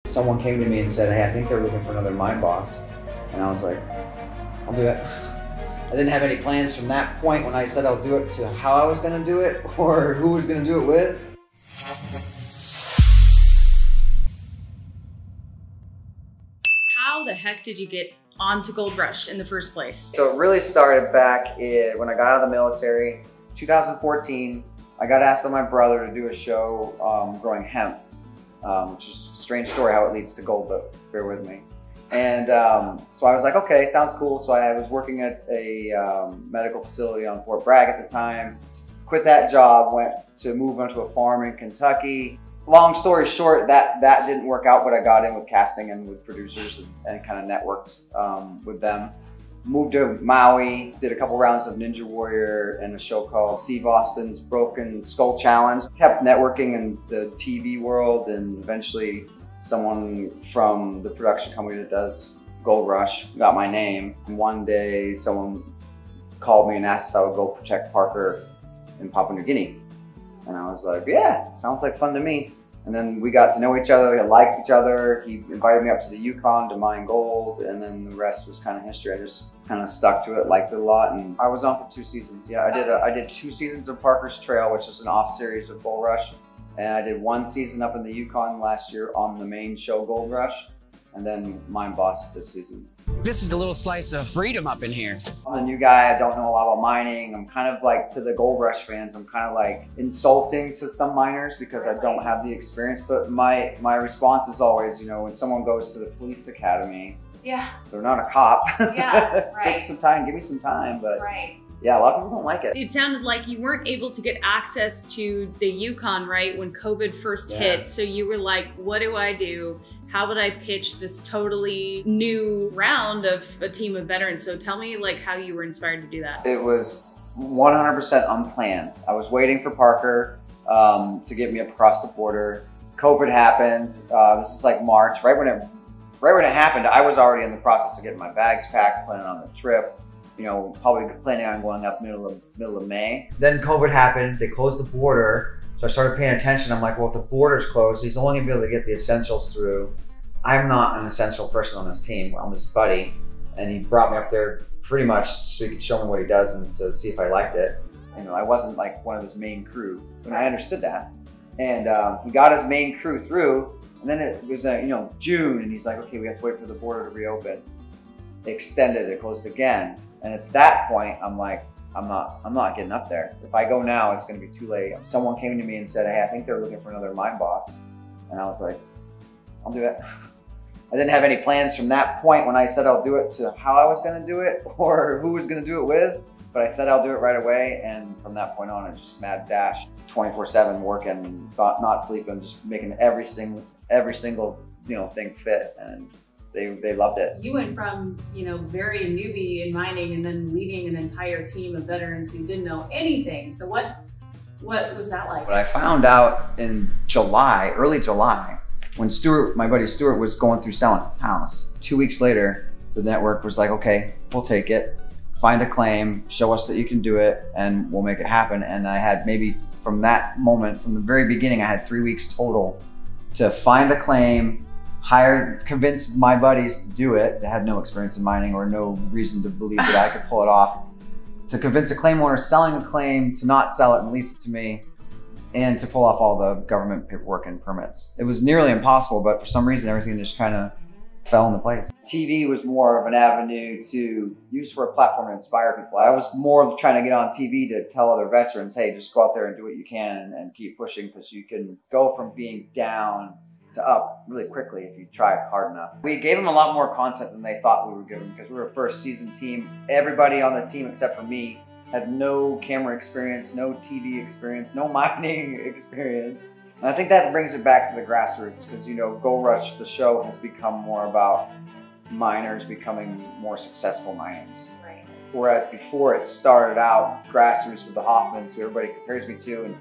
Someone came to me and said, hey, I think they're looking for another mine boss. And I was like, I'll do it. I didn't have any plans from that point when I said I'll do it to how I was gonna do it or who was gonna do it with. How the heck did you get onto Gold Rush in the first place? So it really started back when I got out of the military, 2014. I got asked by my brother to do a show growing hemp, which is a strange story how it leads to gold, but bear with me. And so I was like, okay, sounds cool. So I was working at a medical facility on Fort Bragg at the time. Quit that job, went to move onto a farm in Kentucky. Long story short, that didn't work out, but I got in with casting and with producers and kind of networked with them. Moved to Maui, did a couple rounds of Ninja Warrior and a show called Steve Austin's Broken Skull Challenge. Kept networking in the TV world, and eventually someone from the production company that does Gold Rush got my name. And one day someone called me and asked if I would go protect Parker in Papua New Guinea. And I was like, yeah, sounds like fun to me. And then we got to know each other, we liked each other. He invited me up to the Yukon to mine gold, and then the rest was kind of history. I just kind of stuck to it, liked it a lot, and I was on for 2 seasons. Yeah, I did 2 seasons of Parker's Trail, which is an off series of Gold Rush. And I did 1 season up in the Yukon last year on the main show Gold Rush, and then Mine Boss this season. This is a little slice of freedom up in here. I'm a new guy, I don't know a lot about mining. I'm kind of like, to the Gold Rush fans, I'm kind of like insulting to some miners because I don't have the experience. But my response is always, you know, when someone goes to the police academy, Yeah. they're not a cop. Yeah, right. Take some time, give me some time. But Right. yeah, a lot of people don't like it. It sounded like you weren't able to get access to the Yukon, right, when COVID first hit. So you were like, what do I do? How would I pitch this totally new round of a team of veterans? So tell me like how you were inspired to do that. It was 100% unplanned. I was waiting for Parker to get me up across the border. COVID happened. This is like March, right when it happened. I was already in the process of getting my bags packed, planning on the trip. You know, probably planning on going up middle of May. Then COVID happened. They closed the border. So I started paying attention. I'm like, well, if the border's closed, he's only gonna be able to get the essentials through. I'm not an essential person on this team. I'm his buddy. And he brought me up there pretty much so he could show me what he does and to see if I liked it. You know, I wasn't like one of his main crew, and I understood that. And he got his main crew through, and then it was, you know, June, and he's like, okay, we have to wait for the border to reopen. They extended, it closed again. And at that point, I'm like, I'm not getting up there. If I go now, it's gonna be too late. Someone came to me and said, hey, I think they're looking for another mine boss. And I was like, I'll do it. I didn't have any plans from that point when I said I'll do it to how I was gonna do it or who was gonna do it with, but I said I'll do it right away. And from that point on, it's just mad dash, 24/7 working, not sleeping, just making every single you know thing fit. And they loved it. You went from, you know, very newbie in mining and then leading an entire team of veterans who didn't know anything. So what was that like? But I found out in July, early July, when Stuart, my buddy Stuart, was going through selling his house. 2 weeks later, the network was like, okay, we'll take it. Find a claim, show us that you can do it, and we'll make it happen. And I had maybe from that moment, from the very beginning, I had 3 weeks total to find the claim, convince my buddies to do it that had no experience in mining or no reason to believe that I could pull it off, to convince a claim owner selling a claim to not sell it and lease it to me, and to pull off all the government paperwork and permits. It was nearly impossible, but for some reason, everything just kind of fell into place. TV was more of an avenue to use for a platform to inspire people. I was more trying to get on TV to tell other veterans, hey, just go out there and do what you can and keep pushing, because you can go from being down to up really quickly if you try hard enough. We gave them a lot more content than they thought we were giving, because we were a first season team. Everybody on the team except for me had no camera experience, no TV experience, no mining experience. And I think that brings it back to the grassroots, because, you know, Gold Rush, the show, has become more about miners becoming more successful miners. Right. Whereas before it started out grassroots with the Hoffmans, who everybody compares me to, and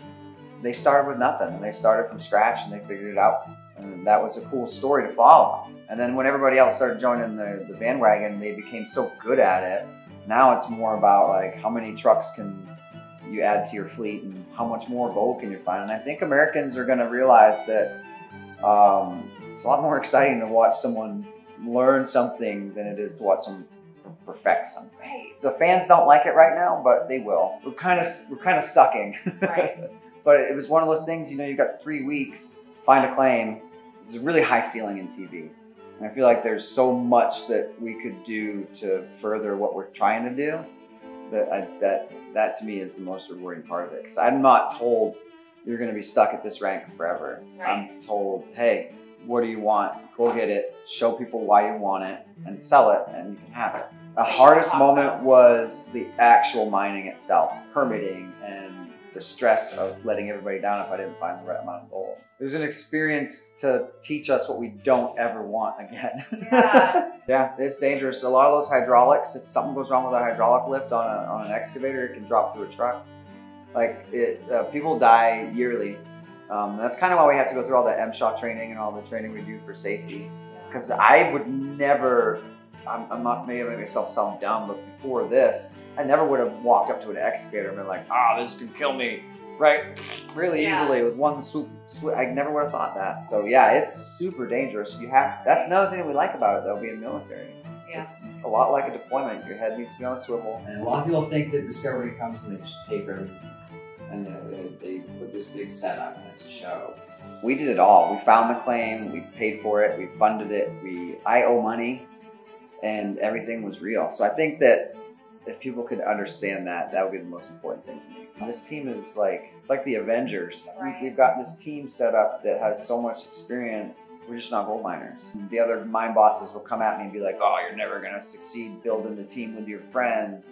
they started with nothing, and they started from scratch and they figured it out. And that was a cool story to follow. And then when everybody else started joining the bandwagon, they became so good at it. Now it's more about like how many trucks can you add to your fleet and how much more gold can you find. And I think Americans are going to realize that It's a lot more exciting to watch someone learn something than it is to watch someone perfect something. Right. The fans don't like it right now, but they will. We're kind of sucking. Right. But it was one of those things, you got 3 weeks, find a claim. There's a really high ceiling in TV. And I feel like there's so much that we could do to further what we're trying to do. That to me is the most rewarding part of it. Because I'm not told you're going to be stuck at this rank forever. Right. I'm told, hey, what do you want? Go get it. Show people why you want it and sell it, and you can have it. The hardest moment was the actual mining itself, permitting and the stress of letting everybody down if I didn't find the right amount of gold. It was an experience to teach us what we don't ever want again. Yeah. Yeah, it's dangerous. A lot of those hydraulics, if something goes wrong with a hydraulic lift on an excavator, it can drop through a truck. People die yearly. That's kind of why we have to go through all the MSHA training and all the training we do for safety. Because I would never, I'm not making myself sound dumb, but before this, I never would have walked up to an excavator and been like, this can kill me, right? Really easily with one swoop. I never would have thought that. So yeah, it's super dangerous. That's another thing that we like about it though, being military. Yeah. It's a lot like a deployment. Your head needs to be on a swivel. And a lot of people think that Discovery comes and they just pay for everything. And they put this big setup and it's a show. We did it all. We found the claim, we paid for it, we funded it, I owe money, and everything was real. So I think that if people could understand that, that would be the most important thing to me. This team is it's like the Avengers. Right. We've got this team set up that has so much experience. We're just not gold miners. The other mine bosses will come at me and be like, you're never gonna succeed building the team with your friends.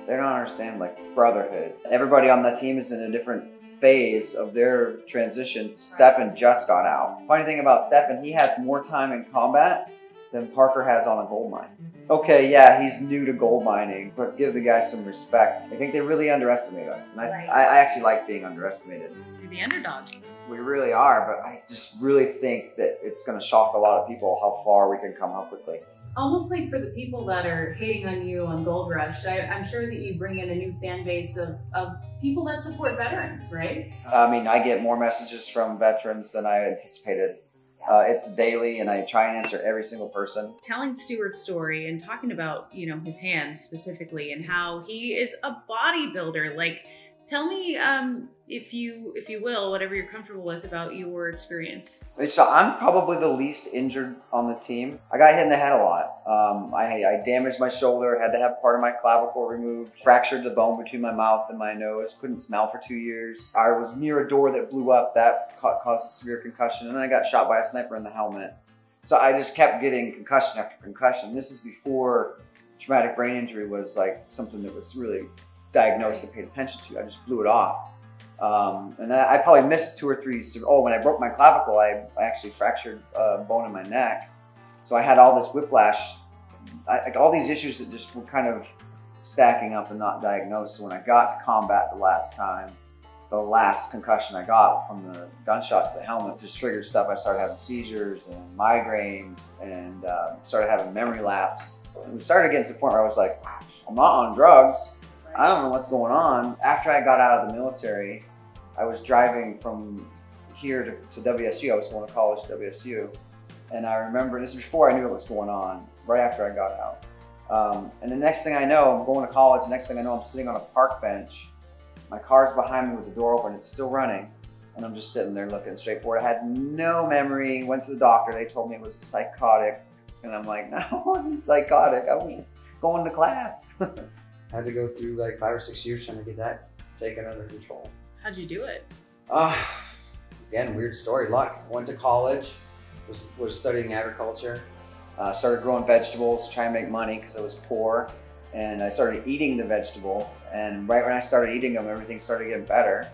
They don't understand brotherhood. Everybody on the team is in a different phase of their transition. Stefan just got out. Funny thing about Stefan, he has more time in combat than Parker has on a gold mine. Okay, yeah, he's new to gold mining, but give the guy some respect. I think they really underestimate us. And I actually like being underestimated. You're the underdog. We really are, but I just really think that it's going to shock a lot of people how far we can come, how quickly. Almost like for the people that are hating on you on Gold Rush, I'm sure that you bring in a new fan base of people that support veterans, right? I mean, I get more messages from veterans than I anticipated. It's daily, and I try and answer every single person. Telling Stuart's story and talking about, his hands specifically and how he is a bodybuilder. Tell me, if you will, whatever you're comfortable with about your experience. So I'm probably the least injured on the team. I got hit in the head a lot. I damaged my shoulder, had to have part of my clavicle removed, fractured the bone between my mouth and my nose, couldn't smell for 2 years. I was near a door that blew up, that caused a severe concussion, and then I got shot by a sniper in the helmet. So I just kept getting concussion after concussion. This is before traumatic brain injury was something that was really diagnosed and paid attention to. I just blew it off. And I probably missed 2 or 3. When I broke my clavicle, I actually fractured a bone in my neck. So I had all this whiplash, all these issues that just were kind of stacking up and not diagnosed. So when I got to combat the last time, the last concussion I got from the gunshot to the helmet just triggered stuff. I started having seizures and migraines and started having memory lapse. And we started getting to the point where I was like, I'm not on drugs. I don't know what's going on. After I got out of the military, I was driving from here to WSU. I was going to college to WSU. And I remember, this is before I knew what was going on, right after I got out. And the next thing I know, I'm going to college. The next thing I know, I'm sitting on a park bench. My car's behind me with the door open. It's still running. And I'm just sitting there looking straight forward. I had no memory. Went to the doctor. They told me it was a psychotic. And I'm like, no, it wasn't psychotic. I was going to class. I had to go through 5 or 6 years trying to get that taken under control. How'd you do it? Again, weird story. Luck. Went to college, was studying agriculture. Started growing vegetables, trying to make money because I was poor. And I started eating the vegetables. And right when I started eating them, everything started getting better.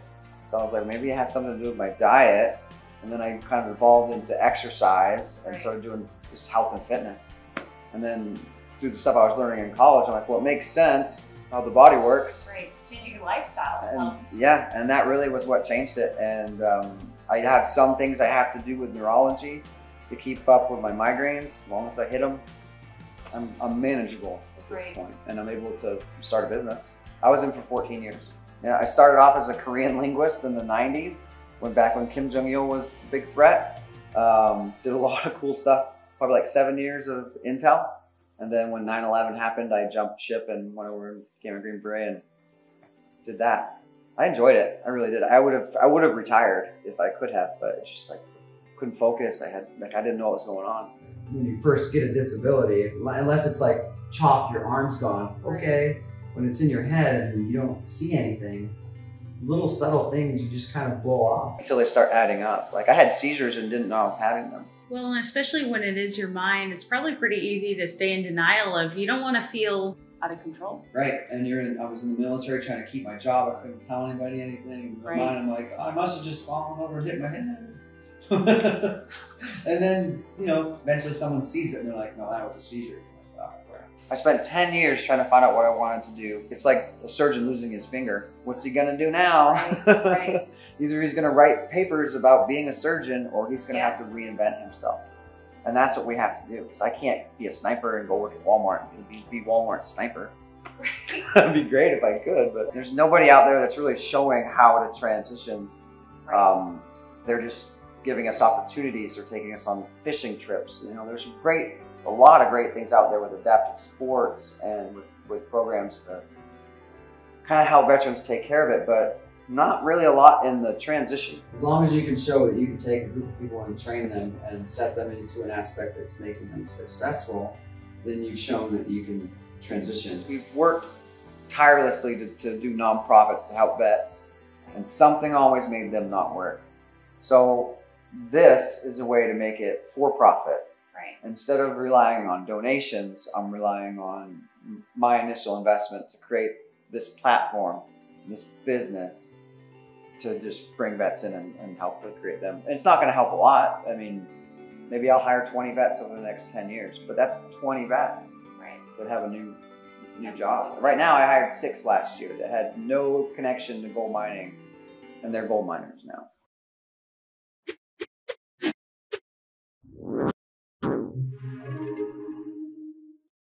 So I was like, maybe it has something to do with my diet. And then I kind of evolved into exercise and started doing just health and fitness. And then through the stuff I was learning in college, I'm like, well, it makes sense how the body works. Right, changing your lifestyle. And that really was what changed it. And I have some things I have to do with neurology to keep up with my migraines. As long as I hit them, I'm manageable at this point, and I'm able to start a business. I was in for 14 years. Yeah, I started off as a Korean linguist in the 90s, back when Kim Jong-il was the big threat. Did a lot of cool stuff, probably like 7 years of Intel. And then when 9/11 happened, I jumped ship and went over and became a Green Beret and did that. I enjoyed it. I really did. I would have retired if I could have, but it's just like couldn't focus. I didn't know what was going on. When you first get a disability, unless it's like chop, your arm's gone. Okay. When it's in your head and you don't see anything, little subtle things you just kind of blow off. Until they start adding up. Like I had seizures and didn't know I was having them. Well, and especially when it is your mind, it's probably pretty easy to stay in denial of, you don't want to feel out of control. Right, and I was in the military trying to keep my job. I couldn't tell anybody anything. In my mind, I'm like, oh, I must have just fallen over and hit my head. And then, eventually someone sees it and they're like, no, that was a seizure. I'm like, oh, crap. I spent 10 years trying to find out what I wanted to do. It's like a surgeon losing his finger. What's he gonna do now? Right. Either he's gonna write papers about being a surgeon or he's gonna have to reinvent himself. And that's what we have to do. Because I can't be a sniper and go work at Walmart and be Walmart's sniper. It'd be great if I could, but there's nobody out there that's really showing how to transition. They're just giving us opportunities or taking us on fishing trips. There's a lot of great things out there with adaptive sports and with programs to kind of help veterans take care of it, but not really a lot in the transition. As long as you can show that you can take a group of people and train them and set them into an aspect that's making them successful, then you've shown that you can transition. We've worked tirelessly to do nonprofits to help vets, and something always made them not work. So this is a way to make it for profit. Right. Instead of relying on donations, I'm relying on my initial investment to create this platform, this business, to just bring vets in and help create them. And it's not going to help a lot. I mean, maybe I'll hire 20 vets over the next 10 years, but that's 20 vets that have a new job. Right now, I hired 6 last year that had no connection to gold mining, and they're gold miners now.